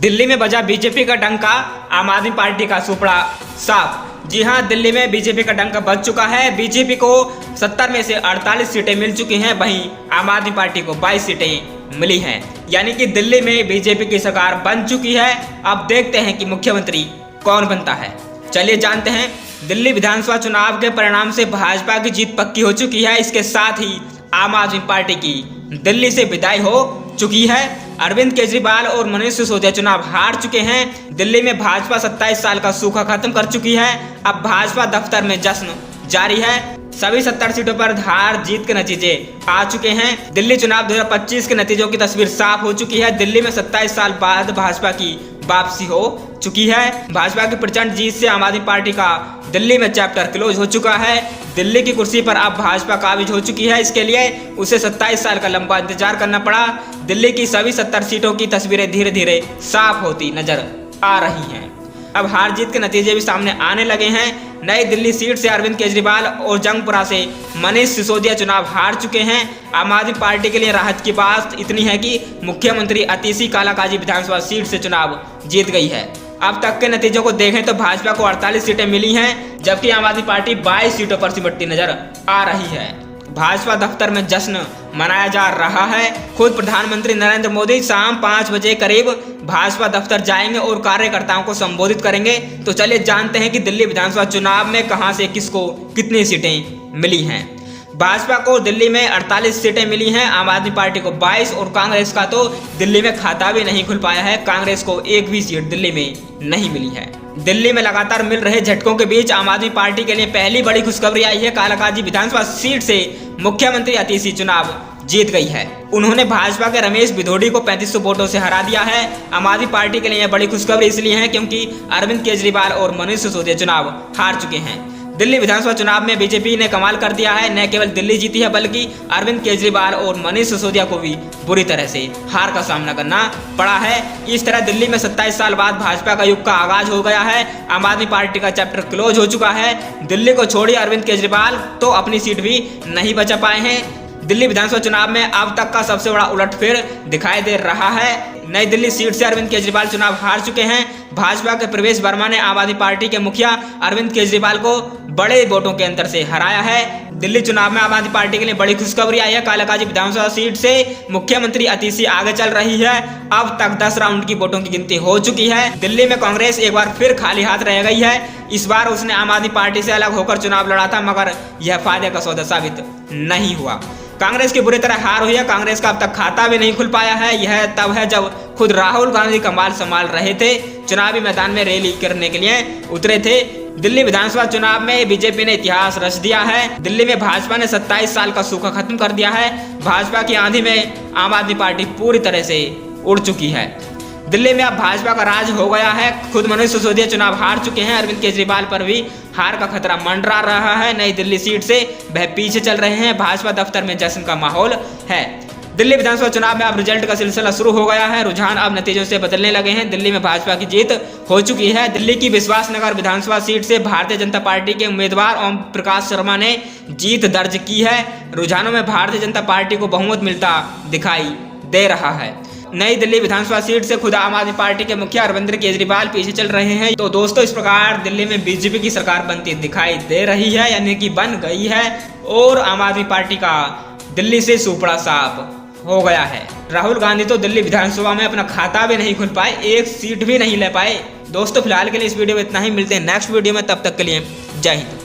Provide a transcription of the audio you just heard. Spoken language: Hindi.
दिल्ली में बजा बीजेपी का डंका, आम आदमी पार्टी का सुपड़ा साफ। जी हां, दिल्ली में बीजेपी का डंका बज चुका है। बीजेपी को 70 में से 48 सीटें मिल चुकी हैं, वहीं आम आदमी पार्टी को 22 सीटें मिली हैं। यानी कि दिल्ली में बीजेपी की सरकार बन चुकी है। अब देखते हैं कि मुख्यमंत्री कौन बनता है। चलिए जानते हैं। दिल्ली विधानसभा चुनाव के परिणाम से भाजपा की जीत पक्की हो चुकी है। इसके साथ ही आम आदमी पार्टी की दिल्ली से विदाई हो चुकी है। अरविंद केजरीवाल और मनीष सिसोदिया चुनाव हार चुके हैं। दिल्ली में भाजपा 27 साल का सूखा खत्म कर चुकी है। अब भाजपा दफ्तर में जश्न जारी है। सभी 70 सीटों पर हार जीत के नतीजे आ चुके हैं। दिल्ली चुनाव 2025 के नतीजों की तस्वीर साफ हो चुकी है। दिल्ली में 27 साल बाद भाजपा की वापसी हो चुकी है। भाजपा की प्रचंड जीत से आम आदमी पार्टी का दिल्ली में चैप्टर क्लोज हो चुका है। दिल्ली की कुर्सी पर अब भाजपा काबिज हो चुकी है। इसके लिए उसे 27 साल का लंबा इंतजार करना पड़ा। दिल्ली की सभी 70 सीटों की तस्वीरें धीरे धीरे साफ होती नजर आ रही हैं। अब हार जीत के नतीजे भी सामने आने लगे हैं। नई दिल्ली सीट से अरविंद केजरीवाल और जंगपुरा से मनीष सिसोदिया चुनाव हार चुके हैं। आम आदमी पार्टी के लिए राहत की बात इतनी है कि मुख्यमंत्री अतिशी कालाकाजी विधानसभा सीट से चुनाव जीत गई है। अब तक के नतीजों को देखें तो भाजपा को 48 सीटें मिली हैं, जबकि आम आदमी पार्टी 22 सीटों पर सिमटती नजर आ रही है। भाजपा दफ्तर में जश्न मनाया जा रहा है। खुद प्रधानमंत्री नरेंद्र मोदी शाम 5 बजे करीब भाजपा दफ्तर जाएंगे और कार्यकर्ताओं को संबोधित करेंगे। तो चलिए जानते हैं कि दिल्ली विधानसभा चुनाव में कहां से किसको कितनी सीटें मिली हैं। भाजपा को दिल्ली में 48 सीटें मिली हैं, आम आदमी पार्टी को 22 और कांग्रेस का तो दिल्ली में खाता भी नहीं खुल पाया है। कांग्रेस को एक भी सीट दिल्ली में नहीं मिली है। दिल्ली में लगातार मिल रहे झटकों के बीच आम आदमी पार्टी के लिए पहली बड़ी खुशखबरी आई है। कालाकाजी विधानसभा सीट से मुख्यमंत्री अतिशी चुनाव जीत गई है। उन्होंने भाजपा के रमेश बिधोड़ी को 3500 वोटों से हरा दिया है। आम आदमी पार्टी के लिए यह बड़ी खुशखबरी इसलिए है क्योंकि अरविंद केजरीवाल और मनीष सिसोदिया चुनाव हार चुके हैं। दिल्ली विधानसभा चुनाव में बीजेपी ने कमाल कर दिया है। न केवल दिल्ली जीती है बल्कि अरविंद केजरीवाल और मनीष सिसोदिया को भी बुरी तरह से हार का सामना करना पड़ा है। इस तरह दिल्ली में 27 साल बाद भाजपा का युग का आगाज हो गया है। आम आदमी पार्टी का चैप्टर क्लोज हो चुका है। दिल्ली को छोड़िए अरविंद केजरीवाल तो अपनी सीट भी नहीं बचा पाए हैं। दिल्ली विधानसभा चुनाव में अब तक का सबसे बड़ा उलटफेर दिखाई दे रहा है। नई दिल्ली सीट से अरविंद केजरीवाल चुनाव हार चुके हैं। भाजपा के प्रवेश वर्मा ने आम आदमी पार्टी के मुखिया अरविंद केजरीवाल को बड़े वोटों के अंतर से हराया है। दिल्ली चुनाव में आम आदमी पार्टी के लिए बड़ी खुशखबरी आई है। कालाकाजी विधानसभा सीट से मुख्यमंत्री अतिशी आगे चल रही है। अब तक 10 राउंड की वोटों की गिनती हो चुकी है। दिल्ली में कांग्रेस एक बार फिर खाली हाथ रह गई है। इस बार उसने आम आदमी पार्टी से अलग होकर चुनाव लड़ा था, मगर यह फायदे का सौदा साबित नहीं हुआ। कांग्रेस की बुरी तरह हार हुई है। कांग्रेस का अब तक खाता भी नहीं खुल पाया है। यह तब है जब खुद राहुल गांधी कमाल संभाल रहे थे, चुनावी मैदान में रैली करने के लिए उतरे थे। दिल्ली विधानसभा चुनाव में बीजेपी ने इतिहास रच दिया है। दिल्ली में भाजपा ने 27 साल का सूखा खत्म कर दिया है। भाजपा की आंधी में आम आदमी पार्टी पूरी तरह से उड़ चुकी है। दिल्ली में अब भाजपा का राज हो गया है। खुद मनीष सिसोदिया चुनाव हार चुके हैं। अरविंद केजरीवाल पर भी हार का खतरा मंडरा रहा है। नई दिल्ली सीट से वह पीछे चल रहे हैं। भाजपा दफ्तर में जश्न का माहौल है। दिल्ली विधानसभा चुनाव में अब रिजल्ट का सिलसिला शुरू हो गया है। रुझान अब नतीजों से बदलने लगे हैं। दिल्ली में भाजपा की जीत हो चुकी है। दिल्ली की विश्वासनगर विधानसभा सीट से भारतीय जनता पार्टी के उम्मीदवार ओम प्रकाश शर्मा ने जीत दर्ज की है। रुझानों में भारतीय जनता पार्टी को बहुमत मिलता दिखाई दे रहा है। नई दिल्ली विधानसभा सीट से खुद आम आदमी पार्टी के मुखिया अरविंद केजरीवाल पीछे चल रहे हैं। तो दोस्तों, इस प्रकार दिल्ली में बीजेपी की सरकार बनती दिखाई दे रही है, यानी कि बन गई है। और आम आदमी पार्टी का दिल्ली से सुपड़ा साफ हो गया है। राहुल गांधी तो दिल्ली विधानसभा में अपना खाता भी नहीं खुल पाए, एक सीट भी नहीं ले पाए। दोस्तों, फिलहाल के लिए इस वीडियो में इतना ही। मिलते हैं नेक्स्ट वीडियो में, तब तक के लिए जय हिंद।